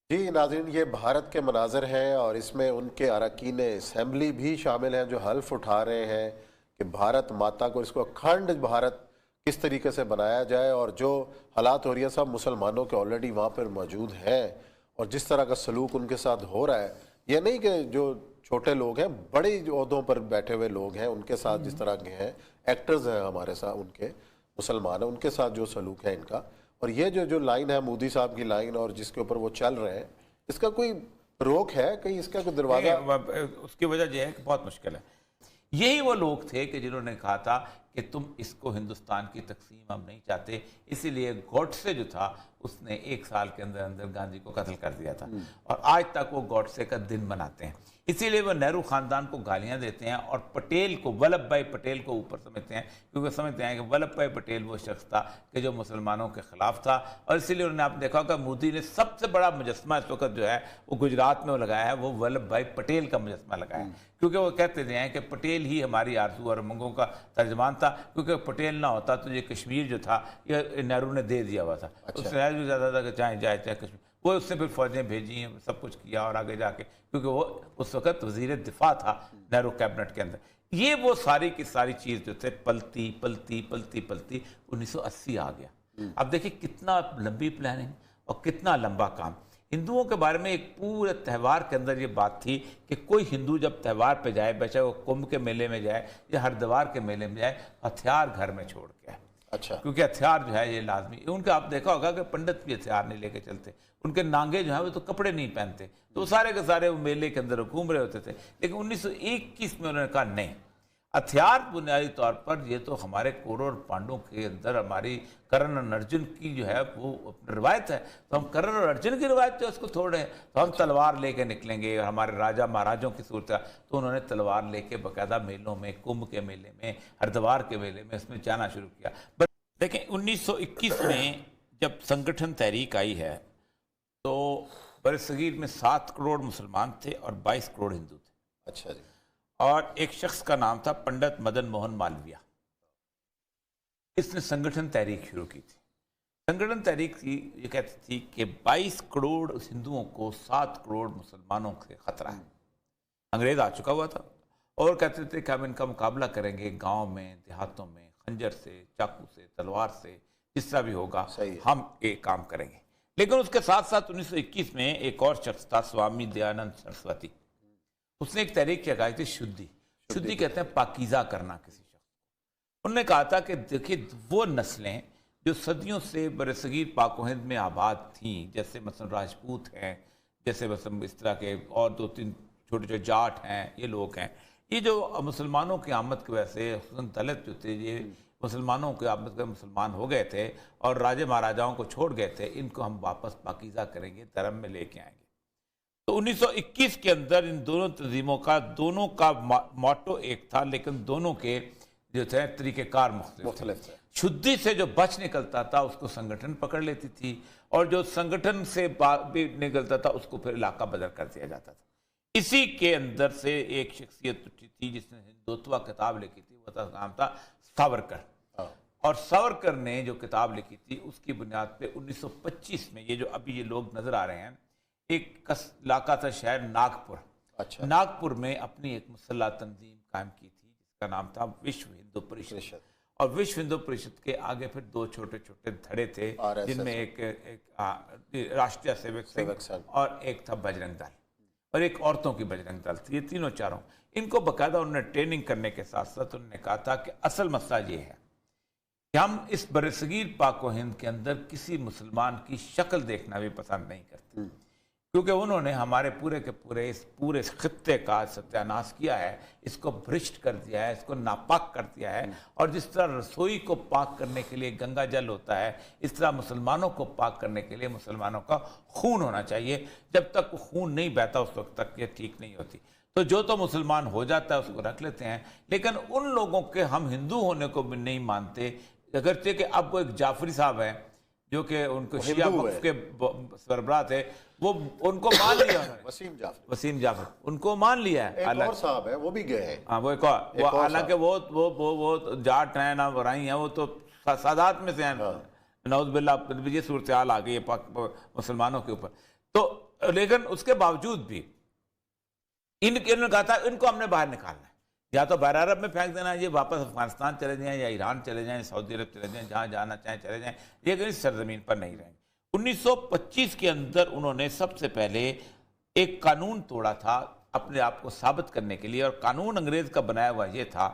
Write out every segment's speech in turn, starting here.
जी नाज़रीन, ये भारत के मनाज़र हैं और इसमें उनके अरकान असम्बली भी शामिल हैं जो हल्फ उठा रहे हैं कि भारत माता को, इसको अखंड भारत किस तरीके से बनाया जाए। और जो हालात हो रही है सब मुसलमानों के ऑलरेडी वहाँ पर मौजूद हैं और जिस तरह का सलूक उनके साथ हो रहा है, ये नहीं कि जो छोटे लोग हैं, बड़े ओहदों पर बैठे हुए लोग हैं, उनके साथ जिस तरह के हैं, एक्टर्स हैं हमारे साथ, उनके मुसलमान हैं, उनके साथ जो सलूक है इनका। और ये जो जो लाइन है मोदी साहब की लाइन और जिसके ऊपर वो चल रहे हैं, इसका कोई रोक है कहीं, इसका कोई दरवाजा? उसकी वजह यह है कि बहुत मुश्किल है। यही वो लोग थे कि जिन्होंने कहा था कि तुम इसको हिंदुस्तान की तकसीम हम नहीं चाहते, इसीलिए गॉडसे जो था उसने 1 साल के अंदर अंदर गांधी को कत्ल कर दिया था और आज तक वो गॉडसे का दिन मनाते हैं। इसीलिए वो नेहरू खानदान को गालियां देते हैं और पटेल को, वल्लभ भाई पटेल को ऊपर समझते हैं, क्योंकि समझते हैं कि वल्लभ भाई पटेल वो शख्स था कि जो मुसलमानों के खिलाफ था। और इसीलिए उन्होंने, आप देखा होगा मोदी ने सबसे बड़ा मुजस्मा इस वक्त जो है वो गुजरात में लगाया है, वो वल्लभ भाई पटेल का मुजस्मा लगाया है, क्योंकि वो कहते थे हैं कि पटेल ही हमारी आरज़ू और उमंगों का तर्जमान था, क्योंकि पटेल ना होता तो ये कश्मीर जो था ये नेहरू ने दे दिया हुआ था। अच्छा। उसने भी ज़्यादा था कि चाहे जाए चाहे कश्मीर, वो उसने फिर फौजें भेजी, सब कुछ किया और आगे जाके, क्योंकि वो उस वक्त वजीर दिफा था नेहरू कैबिनेट के अंदर। ये वो सारी की सारी चीज़ जो थे पलती पलती पलती पलती 1980 आ गया। अब देखिए कितना लंबी प्लानिंग और कितना लंबा काम। हिंदुओं के बारे में एक पूरे त्यौहार के अंदर ये बात थी कि कोई हिंदू जब त्यौहार पे जाए, बेचारे वो कुंभ के मेले में जाए या हरिद्वार के मेले में जाए, हथियार घर में छोड़ के आए। अच्छा। क्योंकि हथियार जो है ये लाजमी, उनका आप देखा होगा कि पंडित भी हथियार नहीं लेके चलते, उनके नांगे जो है वो तो कपड़े नहीं पहनते, तो सारे के सारे वो मेले के अंदर घूम रहे होते थे। लेकिन 1921 में उन्होंने कहा नहीं, हथियार बुनियादी तौर पर ये तो हमारे कौरव और पांडवों के अंदर हमारी कर्ण और अर्जुन की जो है वो रिवायत है, तो हम कर्ण और अर्जुन की रिवायत जो उसको छोड़ रहे हैं, तो हम तलवार लेके निकलेंगे। और हमारे राजा महाराजों की सूरत है, तो उन्होंने तलवार लेके बाकायदा मेलों में, कुंभ के मेले में, हरिद्वार के मेले में उसमें जाना शुरू किया। देखें 1921 में जब संगठन तहरीक आई है तो बरसगीर में 7 करोड़ मुसलमान थे और 22 करोड़ हिंदू थे। अच्छा जी। और एक शख्स का नाम था पंडित मदन मोहन मालवीय, इसने संगठन तहरीक शुरू की थी। संगठन तहरीक थी, ये कहती थी कि 22 करोड़ हिंदुओं को 7 करोड़ मुसलमानों से खतरा है। अंग्रेज आ चुका हुआ था और कहते थे कि हम इनका मुकाबला करेंगे गांव में, देहातों में, खंजर से, चाकू से, तलवार से, जिस तरह भी होगा हम एक काम करेंगे। लेकिन उसके साथ साथ 1921 में एक और शख्स था, स्वामी दयानंद सरस्वती, उसने एक तहरीक लगाई थी शुद्धि। शुद्धि कहते हैं पाकीज़ा करना किसी शख्स। उन्होंने कहा था कि देखिए वो नस्लें जो सदियों से बरसगीर पाक व हिंद में आबाद थीं, जैसे मसलन राजपूत हैं, जैसे मसलन इस तरह के और 2-3 छोटे छोटे जाट हैं, ये लोग हैं, ये जो मुसलमानों की आमद की वजह से दलित जो थे ये मुसलमानों की आमद के मुसलमान हो गए थे और राजे महाराजाओं को छोड़ गए थे, इनको हम वापस पाकीज़ा करेंगे, धर्म में लेके आएंगे। तो 1921 के अंदर इन दोनों तंजीमों का, दोनों का मोटो एक था, लेकिन दोनों के जो थे तरीक़ेकार मुख्तलिफ थे। शुद्धि से जो बच निकलता था उसको संगठन पकड़ लेती थी, और जो संगठन से भी निकलता था उसको फिर इलाका बदल कर दिया जाता था। इसी के अंदर से एक शख्सियत थी जिसने हिंदुत्व किताब लिखी थी, वो नाम था सावरकर। और सावरकर ने जो किताब लिखी थी उसकी बुनियाद पे 1925 में ये जो अभी ये लोग नजर आ रहे हैं, एक इलाका था शहर नागपुर। अच्छा। नागपुर में अपनी एक मुसल्लह तंजीम कायम की थी जिसका नाम था विश्व हिंदू परिषद। और विश्व हिंदू परिषद के आगे फिर 2 छोटे छोटे धड़े थे, जिनमें एक राष्ट्रीय सेवक संघ और एक था बजरंग दल, और एक औरतों की बजरंग दल थी। ये तीनों चारों, इनको बाकायदा उन्होंने ट्रेनिंग करने के साथ साथ उन्होंने कहा था कि असल मसला ये है कि हम इस बरसगीर पाक व हिंद के अंदर किसी मुसलमान की शक्ल देखना भी पसंद नहीं करते, क्योंकि उन्होंने हमारे पूरे के पूरे इस पूरे खित्ते का सत्यानाश किया है, इसको भ्रष्ट कर दिया है, इसको नापाक कर दिया है। और जिस तरह रसोई को पाक करने के लिए गंगा जल होता है, इस तरह मुसलमानों को पाक करने के लिए मुसलमानों का खून होना चाहिए। जब तक वो खून नहीं बहता उस वक्त तक ये ठीक नहीं होती। तो जो तो मुसलमान हो जाता है उसको रख लेते हैं, लेकिन उन लोगों के हम हिंदू होने को भी नहीं मानते। अगरचे कि अब वो एक जाफरी साहब हैं जो कि उनको शिया वक्फ के सरबराह थे, वो उनको मान लिया वसीम जाफर उनको मान लिया है। एक और साहब है वो भी गए हैं। हाँ वो एक और, हालांकि वो जाट हैं ना वराई हैं, वो तो सादात में से हैं। नौज़ बिल्लाह ये सूरत हाल आ गई है मुसलमानों के ऊपर। तो लेकिन उसके बावजूद भी इन्होंने कहा था इनको हमने बाहर निकालना है, या तो बाहर अरब में फेंक देना है, ये वापस अफगानिस्तान चले जाएं या ईरान चले जाएं, सऊदी अरब चले जाएं, जहां जाना चाहें चले जाएं, ये कहीं सरजमीन पर नहीं रहेंगे। 1925 के अंदर उन्होंने सबसे पहले एक कानून तोड़ा था अपने आप को साबित करने के लिए, और कानून अंग्रेज का बनाया हुआ ये था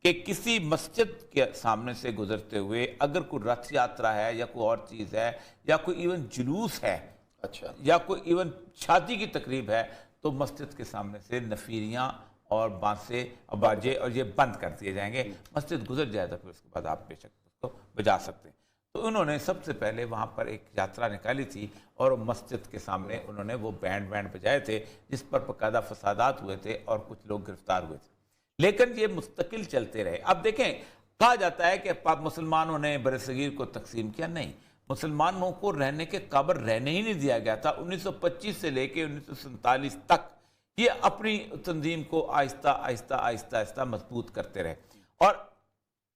कि किसी मस्जिद के सामने से गुजरते हुए अगर कोई रथ यात्रा है या कोई और चीज़ है या कोई इवन जुलूस है, अच्छा, या कोई इवन शादी की तकरीब है, तो मस्जिद के सामने से नफीरियाँ और बांसे और बाजे और ये बंद कर दिए जाएंगे। मस्जिद गुजर जाए तो फिर उसके बाद आप बेशक उसको बजा सकते हैं। तो उन्होंने सबसे पहले वहाँ पर एक यात्रा निकाली थी और मस्जिद के सामने उन्होंने वो बैंड बजाए थे, जिस पर बाकायदा फसादात हुए थे और कुछ लोग गिरफ्तार हुए थे। लेकिन ये मुस्तकिल चलते रहे। अब देखें, कहा जाता है कि मुसलमानों ने बरसगीर को तकसीम किया, नहीं, मुसलमानों को रहने के काबिल रहने ही नहीं दिया गया था। 1925 से लेकर 1947 तक ये अपनी तंजीम को आहिस्ता आहिस्ता आहिस्ता आहिस्ता मजबूत करते रहे, और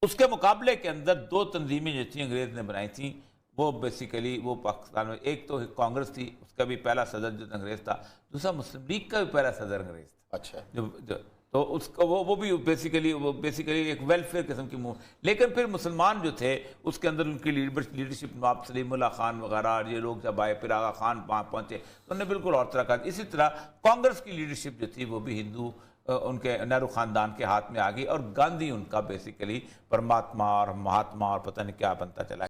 उसके मुकाबले के अंदर दो तंजीमें जो थी अंग्रेज ने बनाई थी, वो बेसिकली वो पाकिस्तान में, एक तो कांग्रेस थी, उसका भी पहला सदर जो अंग्रेज था, दूसरा मुस्लिम लीग का भी पहला सदर अंग्रेज था। अच्छा, जो तो उसका वो भी बेसिकली एक वेलफेयर किस्म की मूव। लेकिन फिर मुसलमान जो थे उसके अंदर उनकी लीडरशिप नवाब सलीमुल्लाह खान वगैरह ये लोग जब आए, फिर आगा खान वहाँ पहुँचे, तो उन्होंने बिल्कुल और तरह का। इसी तरह कांग्रेस की लीडरशिप जो थी वो भी हिंदू उनके नेहरू खानदान के हाथ में आ गई, और गांधी उनका बेसिकली परमात्मा और महात्मा और पता नहीं क्या बनता चला।